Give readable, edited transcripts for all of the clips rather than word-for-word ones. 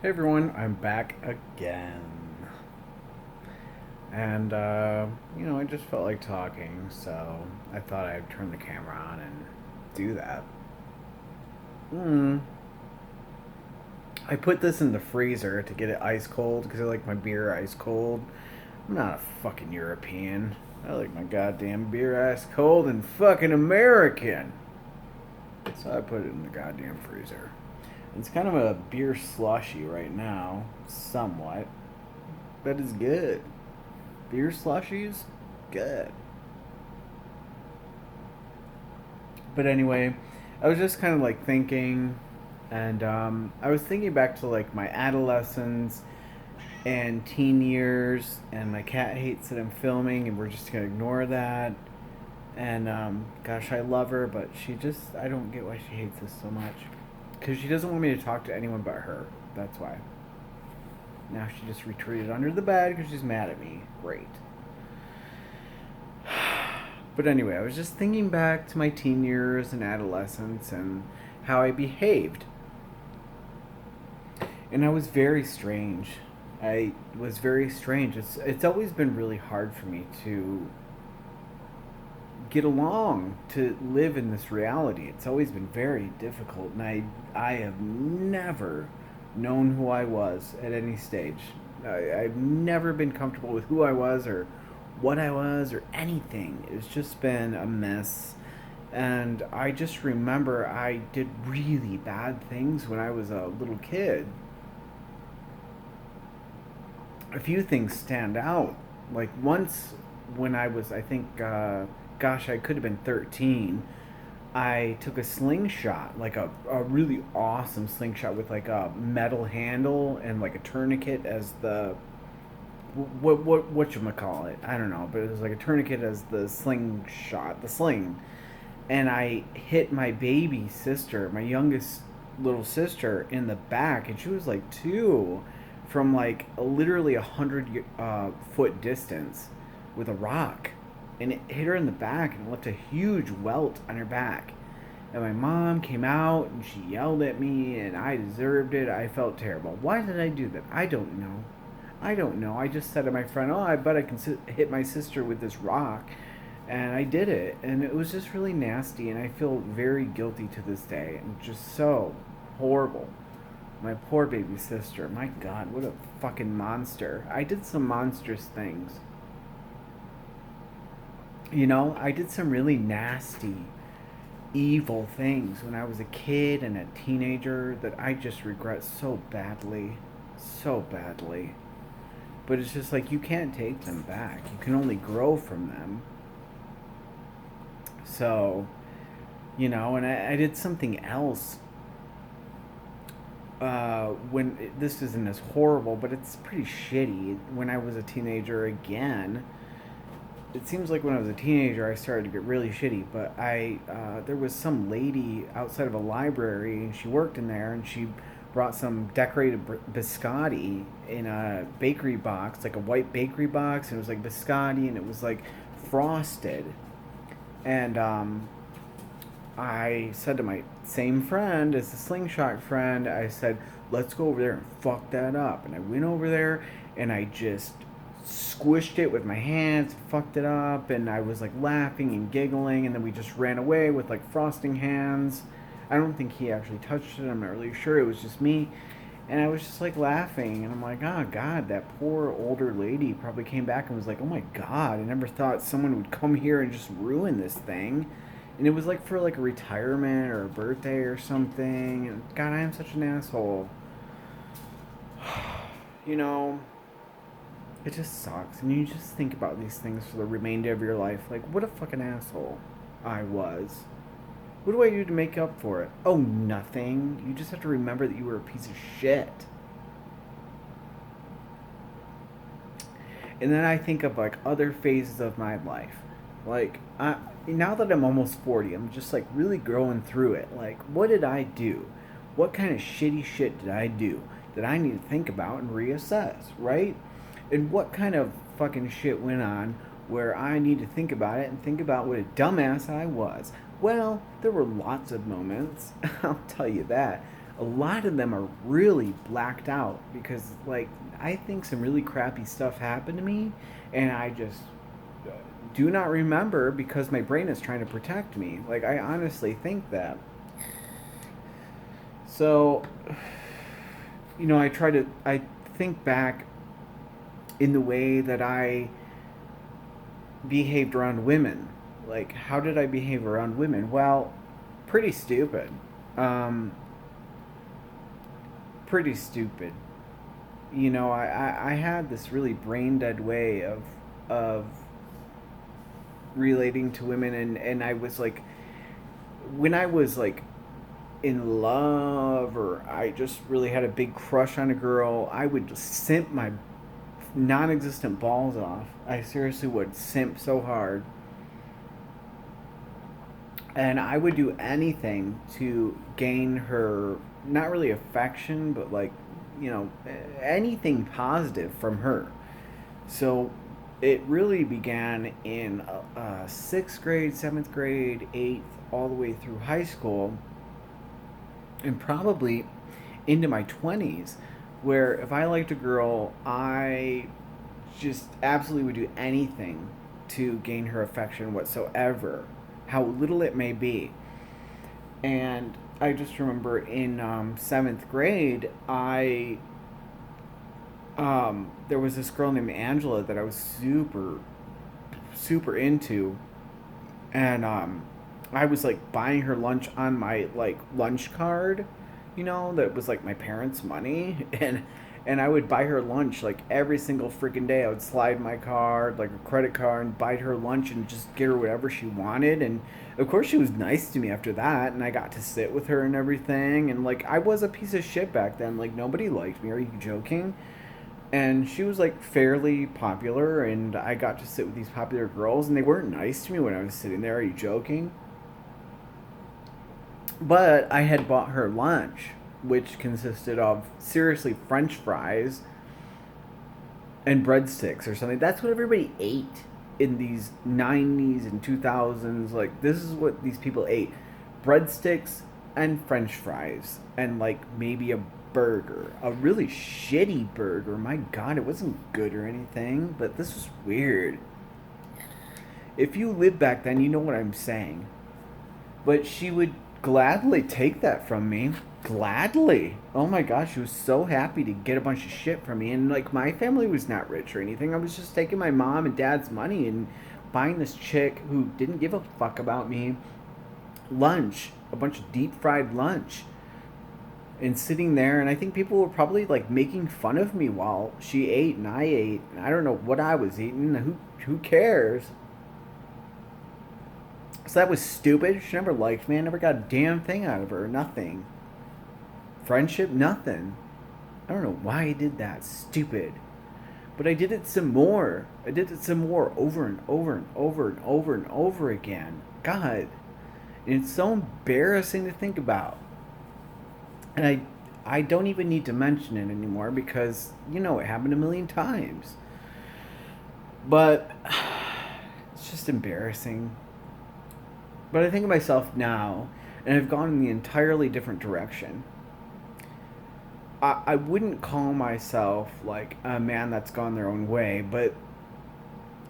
Hey everyone, I'm back again. And, I just felt like talking, so I thought I'd turn the camera on and do that. Hmm. I put this in the freezer to get it ice cold because I like my beer ice cold. I'm not a fucking European. I like my goddamn beer ice cold and fucking American. So I put it in the goddamn freezer. It's kind of a beer slushy right now, somewhat. But it's good. Beer slushies, good. But anyway, I was just kind of like thinking, and I was thinking back to like my adolescence and teen years, and my cat hates that I'm filming, and we're just gonna ignore that. And gosh, I love her, but I don't get why she hates us so much. Because she doesn't want me to talk to anyone but her. That's why. Now she just retreated under the bed because she's mad at me. Great. But anyway, I was just thinking back to my teen years and adolescence and how I behaved. And I was very strange. I was very strange. It's always been really hard for me to get along, to live in this reality. It's always been very difficult, and I have never known who I was at any stage. I've never been comfortable with who I was or what I was or anything. It's just been a mess. And I just remember I did really bad things when I was a little kid. A few things stand out. Like once when I was, I think, gosh, I could have been 13. I took a slingshot, like a really awesome slingshot with like a metal handle and like a tourniquet as the what you call it? I don't know, but it was like a tourniquet as the slingshot, the sling. And I hit my baby sister, my youngest little sister, in the back, and she was like 2, from like literally 100 foot distance with a rock, and it hit her in the back and left a huge welt on her back. And my mom came out and she yelled at me, and I deserved it. I felt terrible. Why did I do that? I don't know. I don't know. I just said to my friend, "Oh, I bet I can hit my sister with this rock." And I did it, and it was just really nasty, and I feel very guilty to this day, and just so horrible. My poor baby sister. My God, what a fucking monster. I did some monstrous things. I did some really nasty, evil things when I was a kid and a teenager that I just regret so badly. So badly. But it's just like you can't take them back. You can only grow from them. So, and I did something else this isn't as horrible, but it's pretty shitty. When I was a teenager again, it seems like when I was a teenager, I started to get really shitty. But there was some lady outside of a library, and she worked in there, and she brought some decorated biscotti in a bakery box, like a white bakery box, and it was like biscotti, and it was like frosted. And I said to my same friend as the slingshot friend, I said, let's go over there and fuck that up. And I went over there and I just squished it with my hands, fucked it up, and I was like laughing and giggling, and then we just ran away with like frosting hands. I don't think he actually touched it, I'm not really sure, it was just me. And I was just like laughing, and I'm like, oh God, that poor older lady probably came back and was like, oh my God, I never thought someone would come here and just ruin this thing. And it was like for like a retirement or a birthday or something. And God, I am such an asshole. you know, it just sucks. And you just think about these things for the remainder of your life. Like, what a fucking asshole I was. What do I do to make up for it? Oh, nothing. You just have to remember that you were a piece of shit. And then I think of like other phases of my life. Like, now that I'm almost 40, I'm just like really growing through it. Like, what did I do? What kind of shitty shit did I do that I need to think about and reassess, right? And what kind of fucking shit went on where I need to think about it and think about what a dumbass I was? Well, there were lots of moments, I'll tell you that. a lot of them are really blacked out because, like, I think some really crappy stuff happened to me, and I just do not remember because my brain is trying to protect me. Like, I honestly think that. So, I think back in the way that I behaved around women. Like, how did I behave around women? Well, pretty stupid. Um, Pretty stupid. I had this really brain dead way of relating to women, and I was like, when I was like in love or I just really had a big crush on a girl, I would just simp my non existent balls off. I seriously would simp so hard. And I would do anything to gain her, not really affection, but like, anything positive from her. So it really began in sixth grade, seventh grade, eighth, all the way through high school, and probably into my 20s, where if I liked a girl, I just absolutely would do anything to gain her affection whatsoever, how little it may be. And I just remember in seventh grade, there was this girl named Angela that I was super, super into, and I was like buying her lunch on my like lunch card, that was like my parents' money, and I would buy her lunch like every single freaking day. I would slide my card, like a credit card, and buy her lunch and just get her whatever she wanted. And of course, she was nice to me after that, and I got to sit with her and everything. And like, I was a piece of shit back then. Like, nobody liked me. Are you joking? And she was like fairly popular, and I got to sit with these popular girls, and they weren't nice to me when I was sitting there. Are you joking? But I had bought her lunch, which consisted of seriously French fries and breadsticks or something. That's what everybody ate in these 90s and 2000s. Like, this is what these people ate: breadsticks and French fries, and like maybe a burger. A really shitty burger. My god, it wasn't good or anything, but this was weird. If you lived back then, you know what I'm saying. But she would gladly take that from me. Gladly. Oh my gosh, she was so happy to get a bunch of shit from me. And like, my family was not rich or anything. I was just taking my mom and dad's money and buying this chick who didn't give a fuck about me lunch, a bunch of deep fried lunch. And sitting there, and I think people were probably like making fun of me while she ate and I ate. And I don't know what I was eating. Who cares? So that was stupid. She never liked me. I never got a damn thing out of her. Nothing. Friendship, nothing. I don't know why I did that. Stupid. But I did it some more. I did it some more over and over and over and over and over again. God. And it's so embarrassing to think about. And I don't even need to mention it anymore because, it happened a million times. But it's just embarrassing. But I think of myself now, and I've gone in the entirely different direction. I wouldn't call myself like a man that's gone their own way, but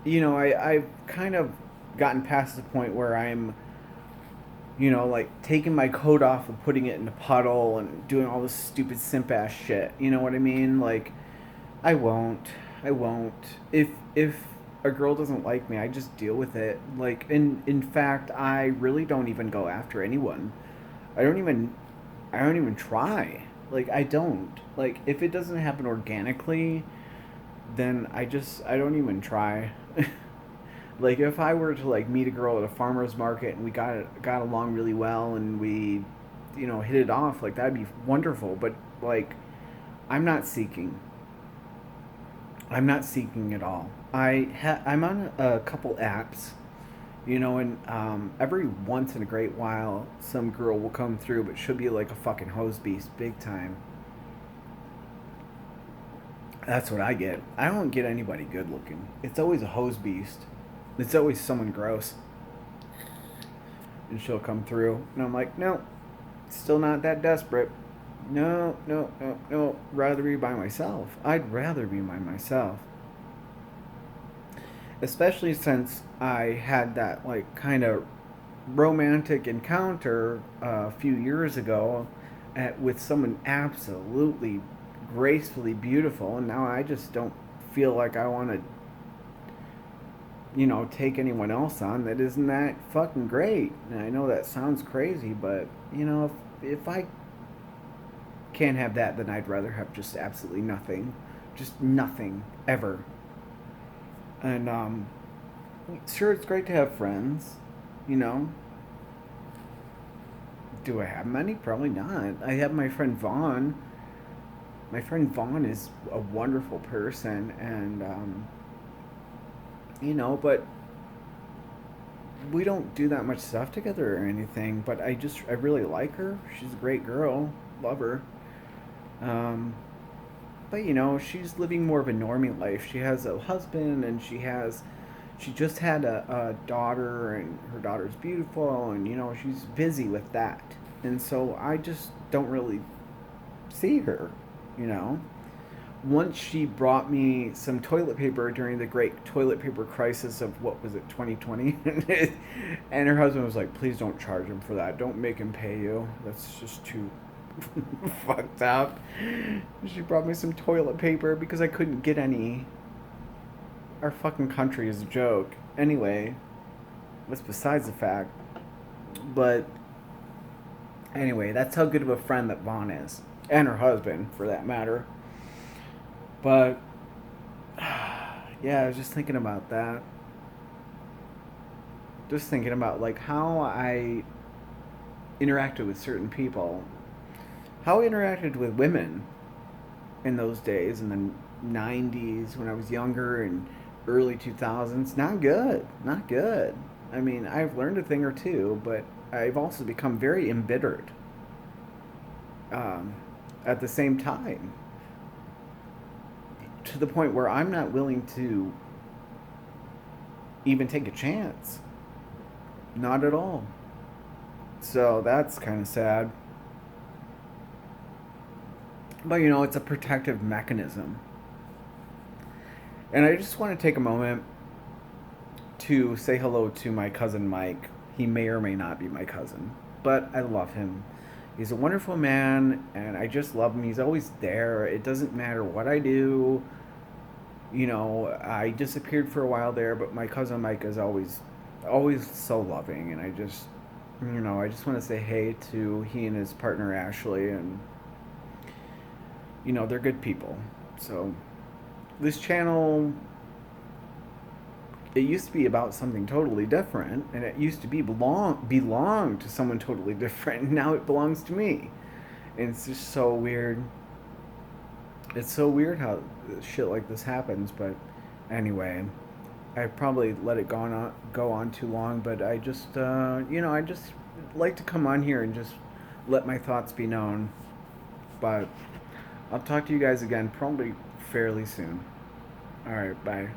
I've kind of gotten past the point where I'm, like taking my coat off and putting it in a puddle and doing all this stupid simp ass shit. You know what I mean? Like, I won't. I won't. If a girl doesn't like me, I just deal with it. Like, in fact, I really don't even go after anyone. I don't even try. Like, I don't. Like, if it doesn't happen organically, then I don't even try. Like, if I were to like meet a girl at a farmer's market and we got along really well and we hit it off, like, that'd be wonderful. But like, I'm not seeking. I'm not seeking at all. I'm on a couple apps, and every once in a great while, some girl will come through, but she'll be like a fucking hose beast, big time. That's what I get. I don't get anybody good looking. It's always a hose beast. It's always someone gross, and she'll come through, and I'm like, no, still not that desperate. No, no, no, no. Rather be by myself. I'd rather be by myself. Especially since I had that, like, kind of romantic encounter a few years ago with someone absolutely gracefully beautiful, and now I just don't feel like I want to, take anyone else on that isn't that fucking great. And I know that sounds crazy, but, if I can't have that, then I'd rather have just absolutely nothing. Just nothing, ever. And, sure, it's great to have friends, you know. Do I have many? Probably not. I have my friend Vaughn. My friend Vaughn is a wonderful person, and, but we don't do that much stuff together or anything. But I really like her. She's a great girl. Love her. Um, but she's living more of a normie life. She has a husband, and she just had a daughter, and her daughter's beautiful, and she's busy with that. And so I just don't really see her, you know. Once she brought me some toilet paper during the great toilet paper crisis of, what was it, 2020. And her husband was like, please don't charge him for that, don't make him pay you, that's just too fucked up. She brought me some toilet paper because I couldn't get any. Our fucking country is a joke. Anyway, that's besides the fact. But anyway, that's how good of a friend that Vaughn is. And her husband, for that matter. But yeah, I was just thinking about that. Just thinking about, like, how I interacted with certain people. How I interacted with women in those days, in the 90s, when I was younger, and early 2000s. Not good. Not good. I mean, I've learned a thing or two, but I've also become very embittered, um, at the same time, to the point where I'm not willing to even take a chance. Not at all. So that's kind of sad. But it's a protective mechanism. And I just want to take a moment to say hello to my cousin Mike. He may or may not be my cousin, but I love him. He's a wonderful man, and I just love him. He's always there. It doesn't matter what I do. I disappeared for a while there, but my cousin Mike is always so loving, and I just want to say hey to he and his partner Ashley, and they're good people. So this channel, it used to be about something totally different, and it used to belong to someone totally different, and now it belongs to me. And it's just so weird. It's so weird how shit like this happens, but anyway, I probably let it go on too long, but I just I just like to come on here and just let my thoughts be known. But I'll talk to you guys again probably fairly soon. All right, bye.